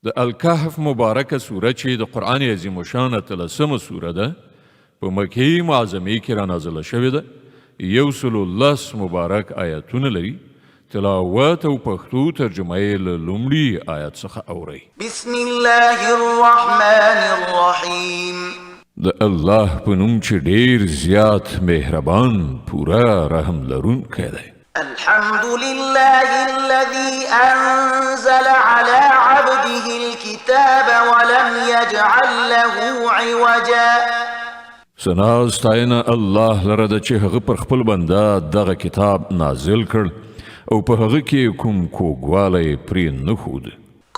د الکهف مبارکه سوره چې د قرآن عظیم الشان 13مه سوره ده په مکې معظمې کې رانازله شوې ده. 110 مبارک آیاتونه لري. تلاوت او پښتو ترجمه یې له لومړي آیت څخه اورئ. بسم الله الرحمن الرحیم. د الله په نوم چې ډېر زیات مهربان پوره رحم لرونکی دی. الحمد لله الذي أنزل على عبده الكتاب ولم يجعل له عوجا. ثنا ستاینه الله لره ده چې هغه پر خپل بنده دغه کتاب نازل کړ او په هغه کې کوم کوږوالی پرې نه ښود.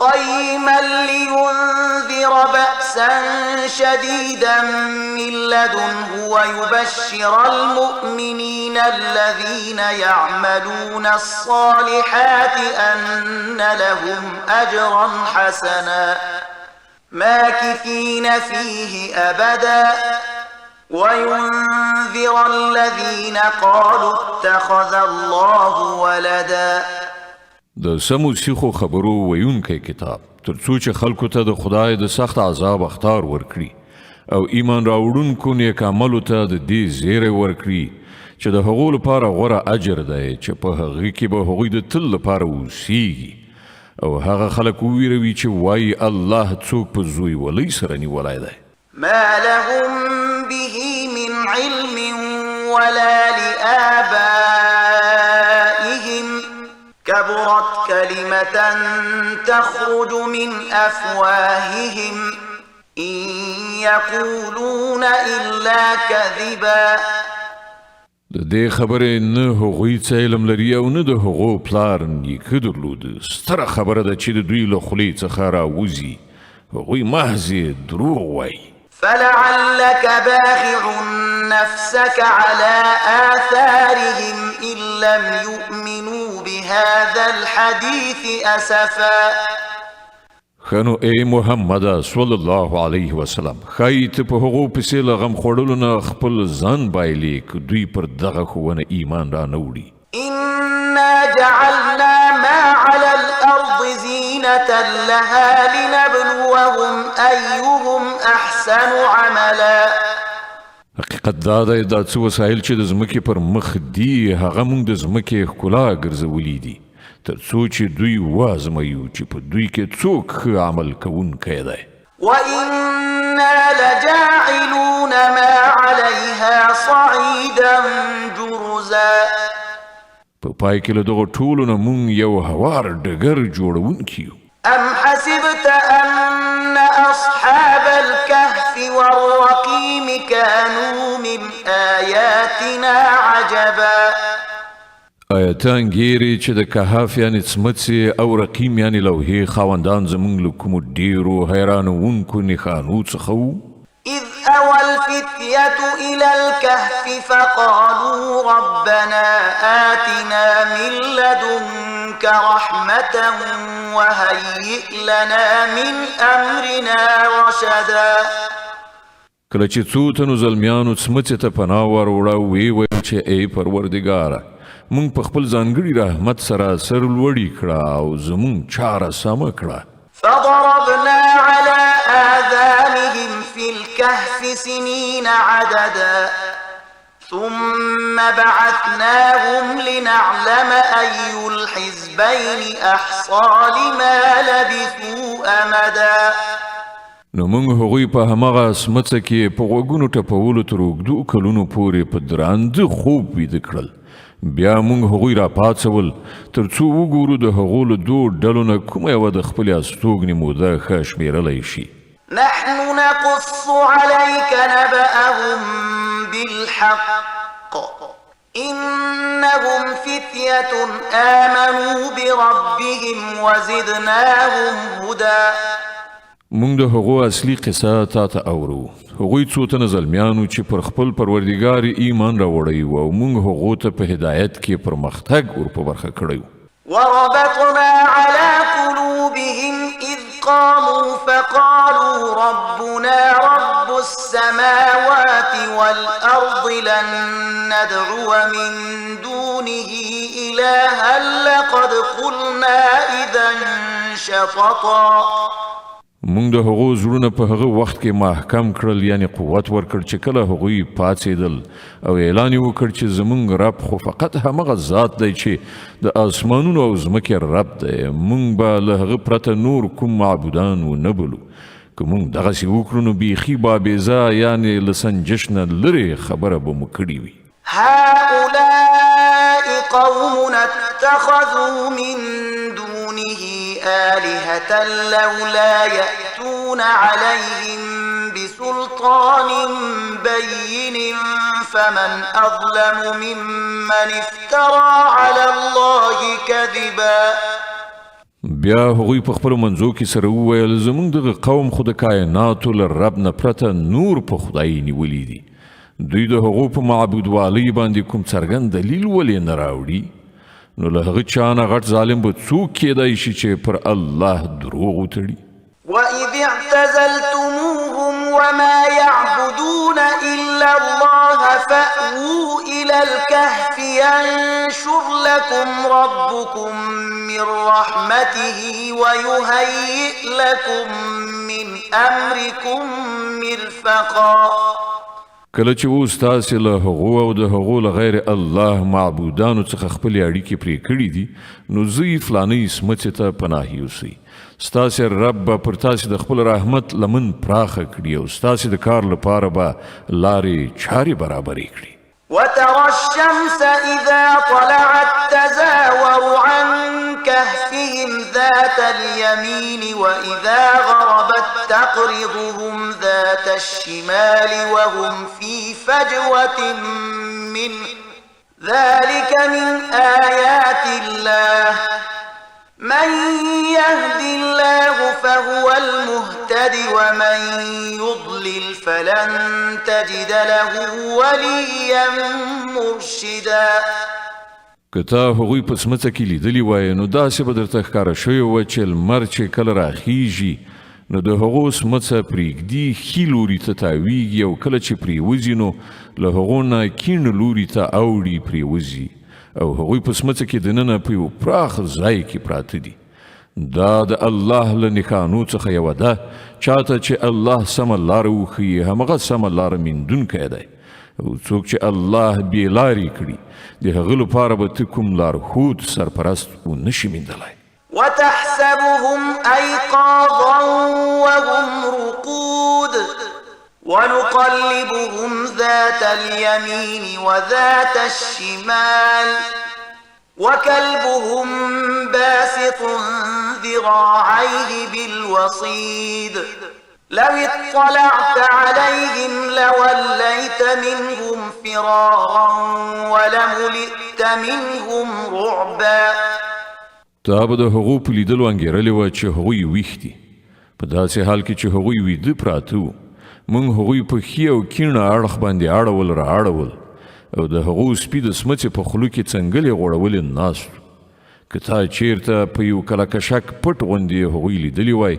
قيما لينذر بأسا شديدا من لدنه ويبشر المؤمنين الذين يعملون الصالحات أن لهم أجرا حسنا ماكثين فيه أبدا وينذر الذين قالوا اتخذ الله ولدا. د سمو سیخو خبرو ویونکی کتاب تر څو چې خلکو ته د خدای د سخت عذاب اخطار ورکړي او ایمان راوړونکو نیک عملو ته د دې زیری ورکړي چې د هغو لپاره غوره اجر دی چې په هغې کې به هغوی د تل لپاره اوسیږي او هغه خلک وویروي چې وایي الله څوک په زوی ولۍ سره نیولی دی. ما لهم به من علم ولا لآبائهم كبرت كلمة تخرج من أفواههم إن يقولون إلا كذبا. د دې خبرې نه هغوی څه علم لري او نه د هغو پلار نیکه درلود. ستره خبره ده چې د دوی له خولې څخه راوځي هغوی محض دروغ وایي. فلعلك باخع نفسك على آثارهم إن لم يؤمنوا بهذا الحديث أسفا. خنو ای محمد صلی الله علیه وسلم خی ته په هغو پسې له غم خوړلو نه خپل ځان بایلې که دوی پر دغه ښوونه ایمان را نه وړي. إنا جعلنا ما على الأرض زينة لها لنبلوهم أيهم أحسن عملا. حقیقت دا دی دا څه وسایل چې د ځمکې پر مخ دي هغه موږ د ځمکې ښکلا ګرځولي دي تر څو چې دوی وازمویو چې په دوی کې څوک ښه عمل کوونکی دی. وإنا لجاعلون ما عليها صعيدا جرزا. په پای کې له دغو ټولو نه موږ یو هوار ډګر جوړونکي یو. أم حسبت أن أصحاب الكهف والرقيم كانوا من آياتنا عجبا. آیا ته انګیرې چې د کهف یعنې څمڅې او رقیم یعنې لوحې خاوندان زموږ له کومو ډېرو حیرانوونکو نښانو څخه وو؟ إذ أوى الفتية إلى الكهف فقالوا ربنا آتنا من لدنك رحمة وهيئ لنا من أمرنا رشدا. کله چې څو تنو زلمیانو څمڅې ته پناه وروړه ویې ویل چې ای پروردګاره موږ په خپل ځانګړي رحمت سره سر لوړي کړه او زموږ چاره سمه کړه. فضربنا على آذانهم في الكهف سنين عددا ثم بعثناهم لنعلم أي الحزبين أحصى لما لبثوا أمدا. نو موږ هغوی په همغه څمڅه کې په غوږونو ټپولو تر اوږدو کلونو پورې په درانده خوب ویده کړل. بیا موږ هغوی را پاڅول تر څو وګورو د هغو له دوو ډلو نه کومه یوه د خپلې استوګنې موده ښه شمېرلی شي. نحن نقص عليك نبأهم بالحق إنهم فتية آمنوا بربهم وزدناهم هدى. موږ د هغو اصلي قصه تا ته اورو. هغوی څو تنه زلمیانو چې پر خپل پروردګار ایمان راوړی و او موږ هغو ته په هدایت کې پرمختګ ور په برخه کړی و. وربطنا على قلوبهم إذ قاموا فقالوا ربنا رب السماوات والأرض لن ندعو من دونه إلها لقد قلنا إذا شططا. مونږ د هغو زړونه په هغه وخت کې محکم کړل یعنی قوت ورکړ چې کله هغوی پاڅېدل او اعلان یې وکړ چې زمونږ رب خو فقط همغه ذات دی چې د آسمانونو او ځمکې رب دی مونږ به له هغه پرته نور کوم معبودان ونه بلو که مونږ دغسې وکړو نو بیخي بابیزه یعنی له سنجش نه لرې خبره به مو کړې وي هؤلاء قوم اتخذوا من دونه آلهة لولا يأتون عليهم بسلطان بين فمن أظلم ممن افترى على الله كذبا بیا هغوی په خپلو منځو کې سره وویل زموږ دغه قوم خو د کائناتو له رب نه پرته نور په خدای نیولي دي دوی د هغو په معبودوالۍ باندې کوم څرګند دلیل ولې نه راوړي نو له هغه چا نه غټ ظالم به څوک کیدای شي چې پر الله دروغ وتړي وَإِذِ اعْتَزَلْتُمُوهُمْ وَمَا يَعْبُدُونَ إِلَّا اللَّهَ فَأْوُوا إِلَى الْكَهْفِ يَنشُرْ لَكُمْ رَبُّكُمْ مِنْ رَحْمَتِهِ وَيُهَيِّئْ لَكُمْ مِنْ أَمْرِكُمْ مِرْفَقًا کله چې اوس تاسې له هغو او د هغو له غیر الله معبودانو څخه خپلې اړیکې پرې کړي دي نو زوی فلانۍ سمڅې ته پناه یوسئ ستاسې رب به پر تاسې د خپل رحمت لمن پراخه کړي او ستاسې د کار لپاره به لارې چارې برابرې کړي وترى الشمس إذا طلعت تزاور عن كهفهم ذات اليمين وإذا غربت تقرضهم ذات الشمال وهم في فجوة منه ذلك من آيات الله من يهد الله فهو المهتد ومن يضلل فلن تجد له وليا مرشدا که تا هغوی په سمڅه کې لیدلی وای نو داسې به درته ښکاره شوی وه چې لمر چې کله راخیږي نو د هغو سمڅه پرېږدي ښي لوري ته تاویږي او کله چې پرېوځي نو له هغو نه کیڼ لوري ته اوړي پرېوځي او هغوی په سمڅه کې دننه په یو پراخ ځای کې پراته دي دا د الله له نښانو څخه یوه ده چاته چې الله سمه لاره وښیي همغه سمه لاره میندونکی دی او څوک چې الله بې لارې کړي د هغه لپاره به ته کوم لارښود سرپرست ونشي میندلی وتحسبهم أيقاظا وهم رقود ونقلبهم ذات اليمين وذات الشمال وكلبهم باسط ذراعيه بالوصيد لو اطلعت عليهم لوليت منهم فرارا ولملئت منهم رعبا تا به د هغو په لیدلو انګېرلې وه چې هغوی ویښ دي په داسې حال کې چې هغوی ویده پراته وو موږ هغوی په ښي او کیڼه اړخ باندې اړول را اړول او د هغو سپي د سمڅې په خولو کې څنګلې غوړولې ناست که تا چیرته په یو کلکشک پټ غوندې هغوی لیدلی وای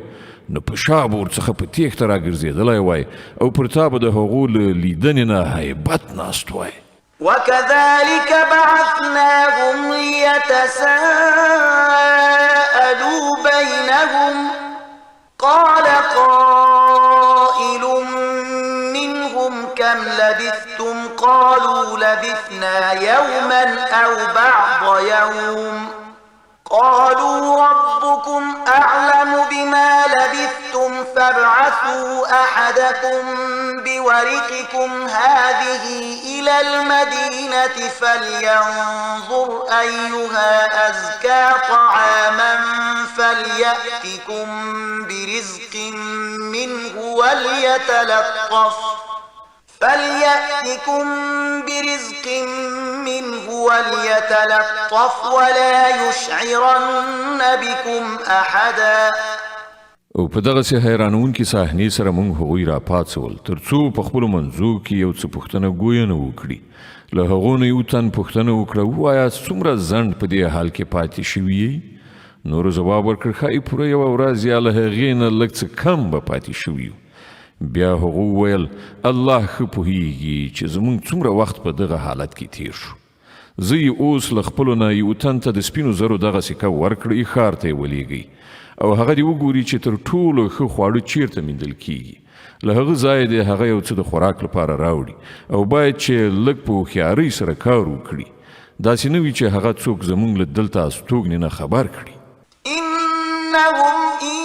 نو په شا به ورڅخه په تیښته راګرځېدلی وای او پر تا به د هغو له لیدنې نه هیبت ناست وای وكذلك بعثناهم ليتساءلوا بينهم قال قائل منهم كم لبثتم قالوا لبثنا يوما أو بعض يوم قالوا ربكم أعلم بما لبثتم فابعثوا أحدكم بورقكم هذه إلى المدينة فلينظر أيها أزكى طعاما فليأتكم برزق منه وليتلطف ولا يشعرن بكم أحدا او په دغسې حیرانونکې صحنې سره موږ هغوی راپاڅول تر څو په خپلو منځو کې یو څه پوښتنه ګوینه وکړي له هغو نه یو تن پوښتنه وکړه ووایه څومره ځنډ په دې حال کې پاتې شوي یې نورو ځواب ورکړ ښایي پوره یوه ورځ یا له هغې نه لږ څه کم به پاتې شوي یو بیا هغو وویل الله ښه پوهیږي چې زموږ څومره وخت په دغه حالت کې تیر شو زه یې اوس له خپلو نه یو تن ته د سپینو زرو دغه سکه ورکړئ ښار ته یې ولیږئ او هغه دی وګوري چې تر ټولو ښه خواړه چیرته میندل کیږي له هغه ځای دی هغه یو څه د خوراک لپاره راوړي او باید چې لږ په هوښیارۍ سره کار وکړي داسې نه وي چې هغه څوک زموږ له دلته استوګنې نه خبر کړي إنهم إن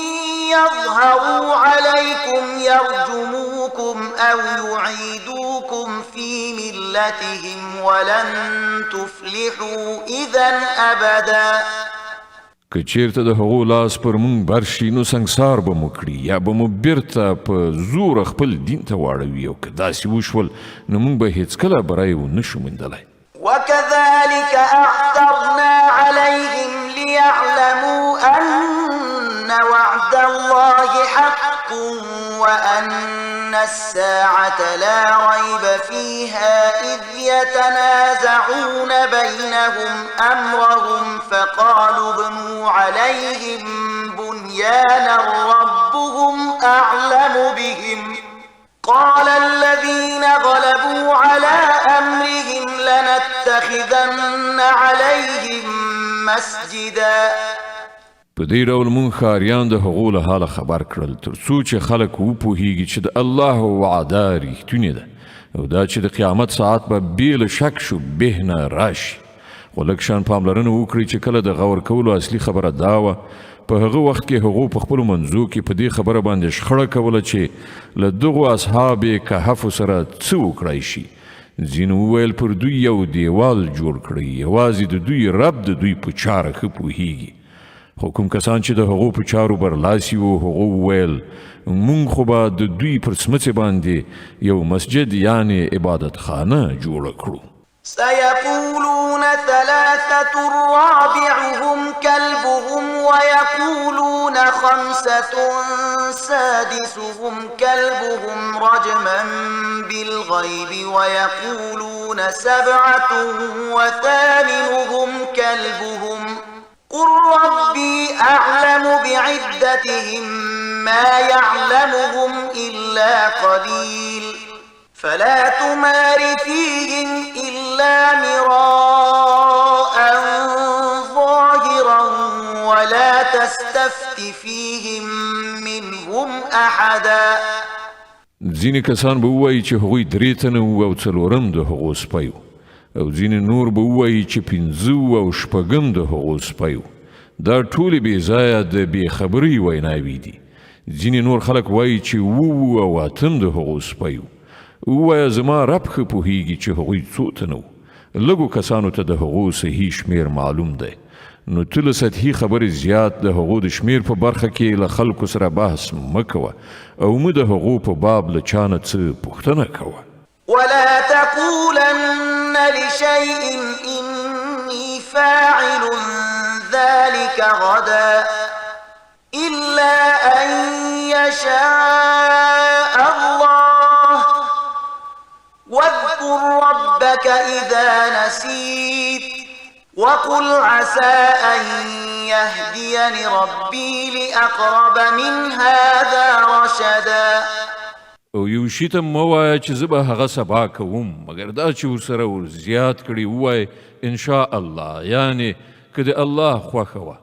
يظهروا عليكم يرجموكم أو يعيدوكم في ملتهم ولن تفلحوا إذا أبدا که چیرته د هغو لاس پر مونږ بر شي نو سنګسار به مو کړي یا به مو بیرته په زور خپل دین ته واړوي او که داسې وشول نو مونږ به هیڅکله بری ونشو موندلی وكذلك أعثرنا عليهم ليعلموا أن وعد الله حق وأن الساعة لا ريب فيها إذ يتنازعون بينهم أمرهم فقالوا ابنوا عليهم بنيانا ربهم أعلم بهم قال الذين غلبوا على أمرهم لنتخذن عليهم مسجدا په دې ډول مونږ ښاریان د هغو له حاله خبر کړل تر څو چې خلک وپوهیږي چې د الله وعده ریښتونې ده او دا چې د قیامت ساعت به بې له شک شو به نه راشي خو لږ شان پاملرنه وکړئ چې کله د غور کولو اصلي خبره دا وه په هغه وخت کې هغو په خپلو منځو کې په دې خبره باندې شخړه کوله چې له دغو اصحاب کهفو سره څه وکړی شي ځینو وویل پر دوی یو دیوال جوړ کړئ یوازې د دوی رب د دوی په چاره ښه پوهیږي خو کوم کسان چې د هغو په چارو برلاسي وو هغو وویل مونږ خو به د دوی پر څمڅې باندې یو مسجد یعنې عبادتخانه جوړه کړو سيقولون ثلاثة رابعهم كلبهم ويقولون خمسة سادسهم كلبهم رجما بالغيب ويقولون سبعة وثامنهم كلبهم قل ربي أعلم بعدتهم ما يعلمهم إلا قليل فلا تمار فيهم إلا مراء ظاهرا ولا تستفت فيهم منهم أحدا ځینې کسان به ووایي چې هغوی 3 تنه وو او 4 د هغو سپی وو او ځینې نور به ووایي چې 5 وو او 6 د هغو سپی وو دا ټولې بې ځایه د بېخبرۍ ویناوې دي ځینې نور خلک وایي چې 7 او 8 د هغو سپی وو ووایه زما رب ښه پوهیږي چې هغوی څو تنه وو لږو کسانو ته د هغو صحیح شمیر معلوم دی نو ته له سطحي خبرې زیات د هغو د شمیر په برخه کې له خلکو سره بحث مه کوه او مه د هغو په باب له چا نه څه پوښتنه کوه ولا تقولن لشيء إني فاعل ذلك غدا إلا أن يشاء الله واذكر ربك إذا نسيت وقل عسى أن يهديني ربي لأقرب من هذا رشدا او یو شي ته مه وایه چې زه به هغه سبا کوم مګر دا چې ورسره ور زیات کړي ووایه انشاء الله یعنې که د الله خوښه وه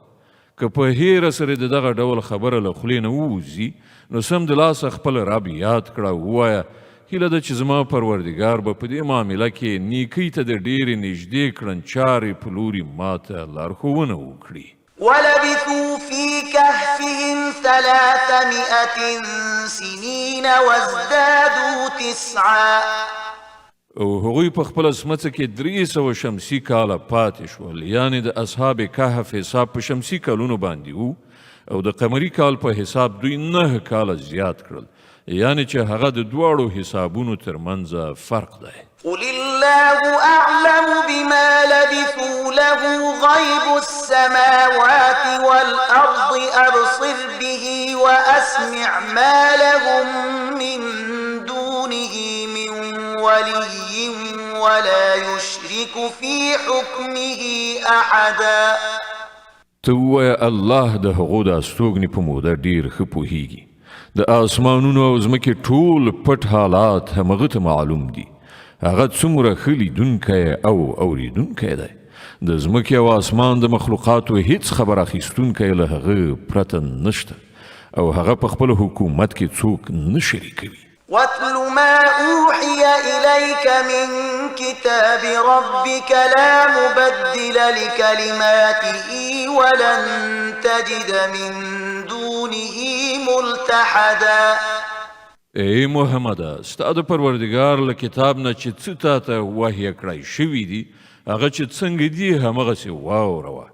که په هیره سره د دغه ډول خبره له خولې نه ووځي نو سمدلاسه خپل رب یاد کړه ووایه هیله ده چې زما پروردګار به په دې معامله کې نیکۍ ته د ډېرې نږدې کړنچارې په لوري ماته لارښوونه وکړي ولبثوا في كهفهم 300 سنين وازدادوا 9 او هغوی په خپله سمڅه کې 300 شمسي کاله پاتې شول یعنې د اصحاب کهف حساب په شمسي کالونو باندې وو او د قمري کال په حساب دوی 9 کاله زیات کړل یعنی چې هغه د دواړو حسابونو ترمنځ فرق دی قل الله أعلم بما لبثوا له غيب السماوات والأرض أبصر به وأسمع ما لهم من دونه من ولي ولا يشرك في حكمه أحدا ته ووایه الله د هغو د استوګنې په موده ډېر ښه پوهیږي د آسمانونو او ځمکې ټول پټ حالات همغه ته معلوم دي هغه څومره ښه لیدونکی او اوریدونکی دی د ځمکې او اسمان د مخلوقاتو هیڅ خبر اخیستونکی له هغه پرته نشته او هغه په خپل حکومت کې څوک نه شریکوي. واتل ما أوحي إليك من كتاب ربك لا مبدل لكلماته ولن تجد من دونه ملتحدا. ای محمد، ستا د پروردګار له کتاب نه چې څه تا ته وحی کړی شوي دي هغه چې څنګه دي همغسې واوروه.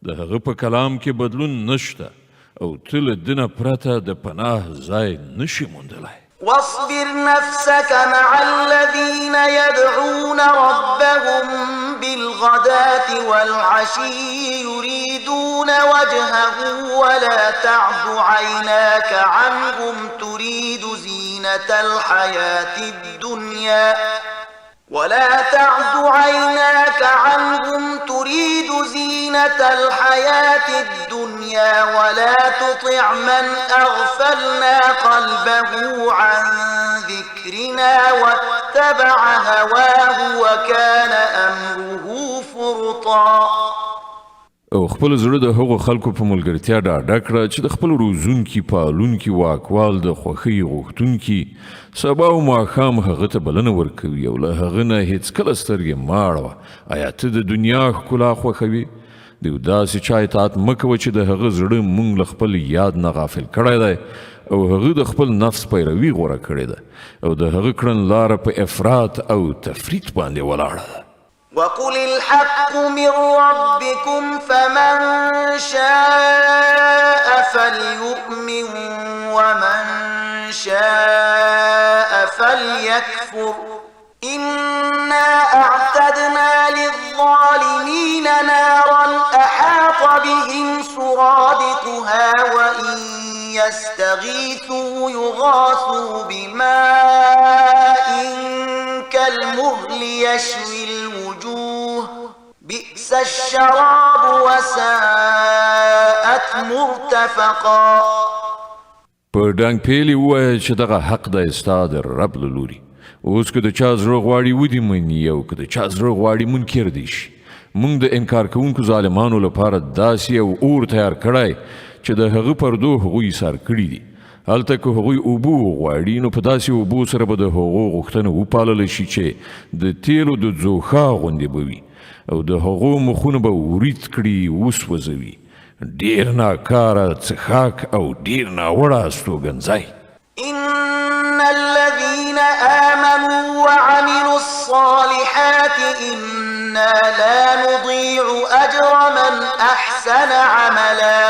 د هغه په کلام کې بدلون نشته او ته له ده نه پرته د پناه ځای نشي موندلی. واصبر نفسك مع الذين يدعون ربهم بالغداة والعشي يريدون وجهه ولا تعد عيناك عنهم تريد زينة الحياة الدنيا ولا تطع من أغفلنا قلبه عن ذكرنا واتبع هواه وكان أمره فرطا. او خپل زړه د هغو خلکو په ملګرتیا ډاډه کړه چې د خپل روزونکي پالونکي واکوال د خوښۍ غوښتونکي سبا او ماښام هغه ته بلنه ورکوي او له هغه نه هېڅکله سترګې مه اړوه. آیا ته د دنیا ښکلا خوښوي؟ د یو داسې چا اطاعت مه کوه چې د هغه زړه موږ له خپل یاد نه غافل کړی دی او هغه د خپل نفس پیروي غوره کړې ده او د هغه کړنلاره په افراط او تفریط باندې ولاړه ده. وقل الحق من ربكم فمن شاء فليؤمن ومن شاء فليكفر إنا أعتدنا للظالمين نارا أحاط بهم سرادقها وإن يستغيثوا يغاثوا بماء كالمهل يشوي الوجوه بئس الشراب وساءت مرتفقا. په ډنګ پیلې ووایه چې دغه حق دی ستا د رب له لوري. اوس که د چا زړه غواړي ودې مني او که د چا زړه غواړي منکر دی شي. موږ د انکار کوونکو ظالمانو لپاره داسې یو اور تیار کړی چې د هغه پردو هغوی ایثار کړي دي. هلته که هغوی اوبه وغواړي نو په داسې اوبو سره به د هغو غوښتنه وپاللی شي چې د تیلو د ځوښا غوندې به وي او د هغو مخونه به ورید کړي وسوځوي. ډېر ناکاره څښاک او ډېر ناوړه استوګنځی. إن الذين آمنوا وعملوا الصالحات إنا لا نضيع أجر من أحسن عملا.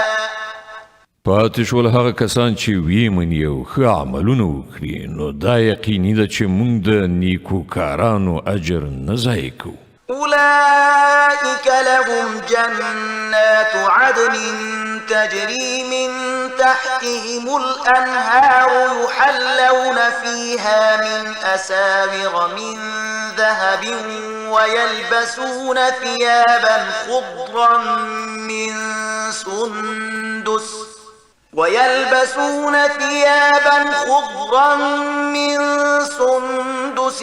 پاتې شول هغه کسان چې ویې مني او ښه عملونه وکړي نو دا یقیني ده چې موږ د نیکوکارانو اجر نه ضایع کوو. أولئك لهم جنات عدن تجري من تحتهم الأنهار يحلون فيها من أساور من ذهب ويلبسون ثيابا خضرا من سندس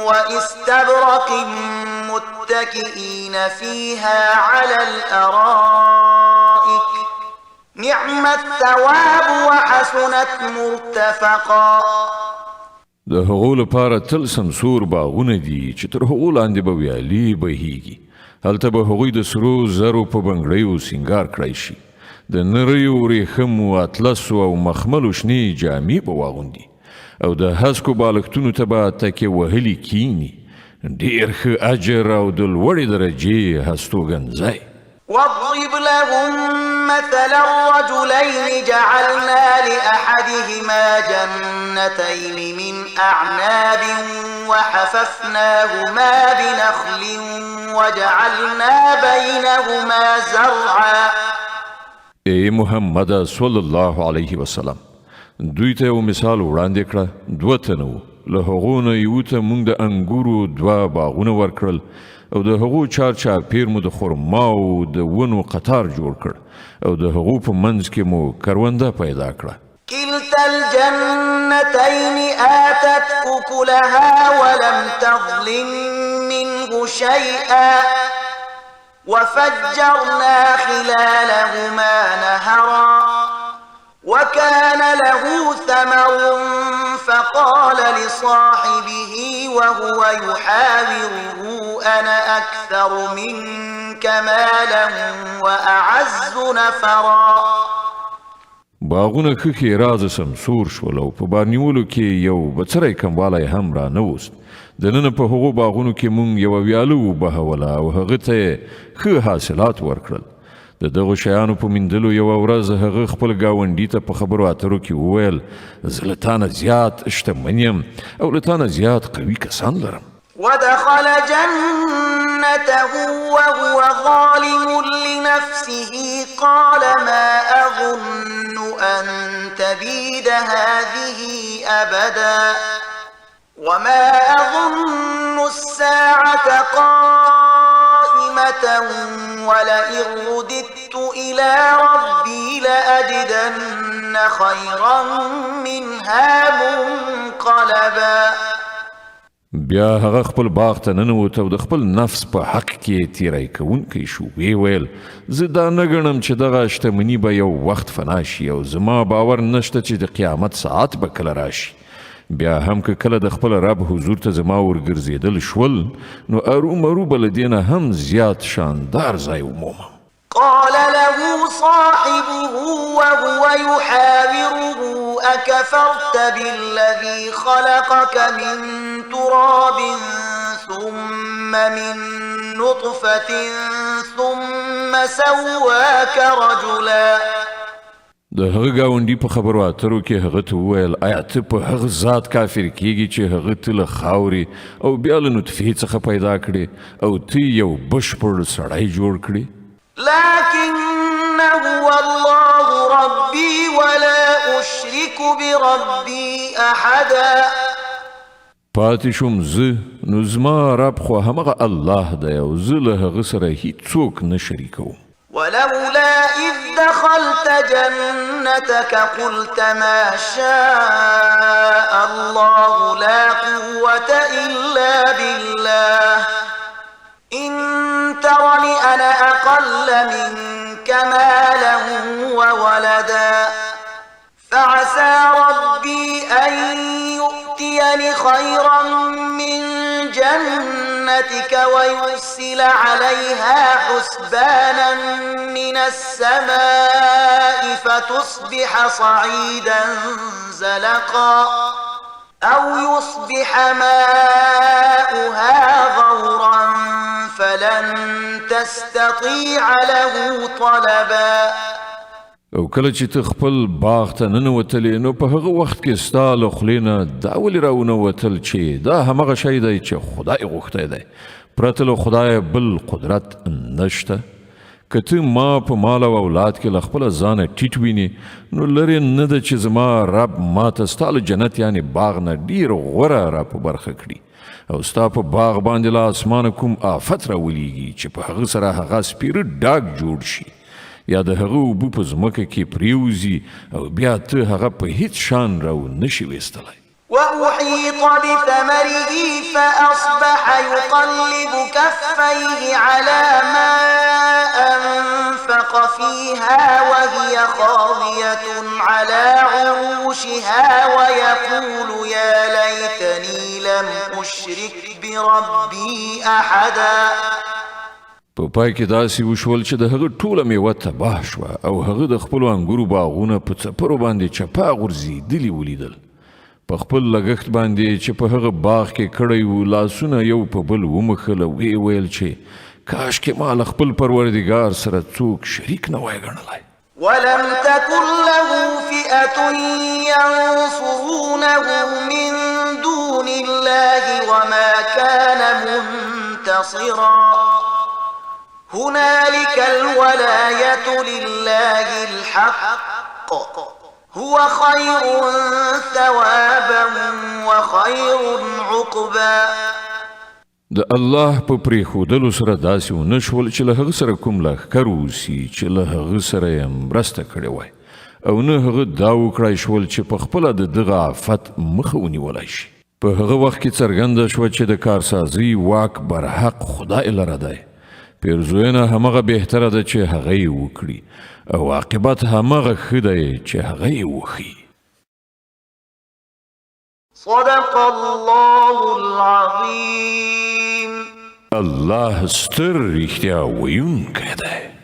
واستبرق متكئين فيها على الأرائك نعم الثواب وحسنت مرتفقا. د هغو لپاره تل سمسور باغونه دي چې تر هغو لاندې به ویالې بهیږي. هلته به هغوی د سرو زرو په بنګړیو سینګار کړی شي. د نریو ورېښمو اطلسو او مخملو شنې جامې به واغوندي او د هسکو بالښتونو ته به تکیې وهلي کیني. ډېر ښه اجر او د لوړې درجې هستوګنځی. واضرب لهم مثلا رجلين جعلنا لأحدهما جنتين من أعناب وحففناهما بنخل وجعلنا بينهما زرعا. ای محمد صلی الله علیه وسلم، دوی ته یو مثال وړاندې کړه. دوه تنه وو، له هغو نه یوه ته موږ د انګورو دوه باغونه ورکړل او د هغو چار چاپیر مو د خرماو د ونو قطار جوړ کړ او د هغو په منځ کې مو کرونده پیدا کړه. كلتا الجنتين آتت أكلها ولم تظلم منه شيئا وفجرنا خلالهما نهرا وكان له ثمر فقال لصاحبه وهو يحاوره أنا أكثر منك مالا وأعز نفرا. باغونه کې راز سمسور شول او په بار نیولو کې یو بڅری کموالی هم را نه وست. دننه په هغو باغونو کې مونږ یوه ویاله وبهوله او هغه ته ښه حاصلات ورکړل. د دغو شیانو په میندلو یوه ورځ هغه خپل ګاونډي ته په خبرو اترو کې وویل زه له تا نه زیات شتمن یم او له تا نه زیات قوي کسان لرم. ودخل جنته وهو ظالم لنفسه قال ما أظن أن تبيد هذه أبدا وما أظن الساعة قائمة ولئن رددت إلى ربي لأجدن خيرا منها منقلبا. بیا هغه خپل باغ ته ننوت او د خپل نفس په حق کې تیری کوونکی شو. وی ویل زه دا نه ګڼم چې دغه شتمني به یو وخت فنا شي او زما باور نشته چې د قیامت ساعت به کله راشي. بیا هم که کله د خپل رب حضور ته زما ورګرځېدل شول نو ارومرو به له دې نه هم زیات شاندار ځای ومومم. قال له صاحبه وهو يحاوره أكفرت بالذي خلقك من تراب ثم من نطفة ثم سواك رجلا. د هغه ګاونډي په خبرو اترو کې هغه ته وویل آیا ته په هغه ذات کافر کیږي چې هغه ته له خاورې او بیا له نطفې څخه پیدا کړي او ته یو بشپړ سړی جوړ کړي؟ لكن هو الله ربي ولا أشرك بربي أحدا. پاتې شوم زه نو زما رب خو همغه الله دی او زه له هغه سره هیڅوک نه شریکوم. ولولا إذ دخلت جنتك قلت ما شاء الله لا قوة إلا بالله إن ترني أنا أقل منك مالا وولدا فعسى ربي أن يؤتيني خيرا من جنتك ويرسل عليها حسبانا من السماء فتصبح صعيدا زلقا أو يصبح ماؤها غورا فلن تستطيع له طلبا. او کله چې ته خپل باغ ته ننوتلې نو په هغه وخت کې ستا له خولې نه دا ولې راونوتل چې دا همغه شی دی چې خدای غوښتی دی، پرته له خدایه بل قدرت نشته. که ته ما په مال او اولاد کې له خپله ځانه ټیټ وینې نو لرې نه ده چې زما رب ما ته ستا له جنت یعنې باغ نه ډېر غوره را په برخه کړي او ستا په باغ باندې له اسمانه کوم آفت راولیږي چې په هغه سره هغه سپیره ډاګ جوړ شي یا د هغه اوبه په ځمکه کې پریوزي او بیا ته هغه په هیڅ شان راو نشي ویستلی. وأحيط بثمره فأصبح يقلب كفيه على ما أنفق فيها وهي خاوية على عروشها ويقول يا ليتني لم أشرك بربي أحدا. په پای کې داسې وشول چې د هغه ټوله میوه تباه شوه او هغه د خپلو انګورو باغونه په څپرو باندې چپا غورځېدلي ولیدل. په خپل لګښت باندې چې په هغه باغ کې کړی و لاسونه یو په بل ومخل او ویې ویل چې کاشکې ما له خپل پروردګار سره څوک شریک نه وای ګڼلی. ولم تكن له فئة ينصرونه من دون الله وما كان منتصرا هنالك الولاية لله الحق هو خير ثوابا وخير عقبا. د الله په پرېښودلو سره داسې ونه شول چې له هغه سره کوم لښکر اوسي چې له هغه سره یې مرسته کړې وای او نه هغه دا وکړی شول چې په خپله د دغه آفت مخه ونیولی شي. په هغه وخت کې څرګنده شوه چې د کارسازۍ واک برحق خدای لره دی. پیرزوینه همغه بهتره ده چې هغه یې وکړي او عاقبت همغه ښه دی چې هغه یې وښي. صدق الله العظيم. الله ستر رښتیا ویونکی دی.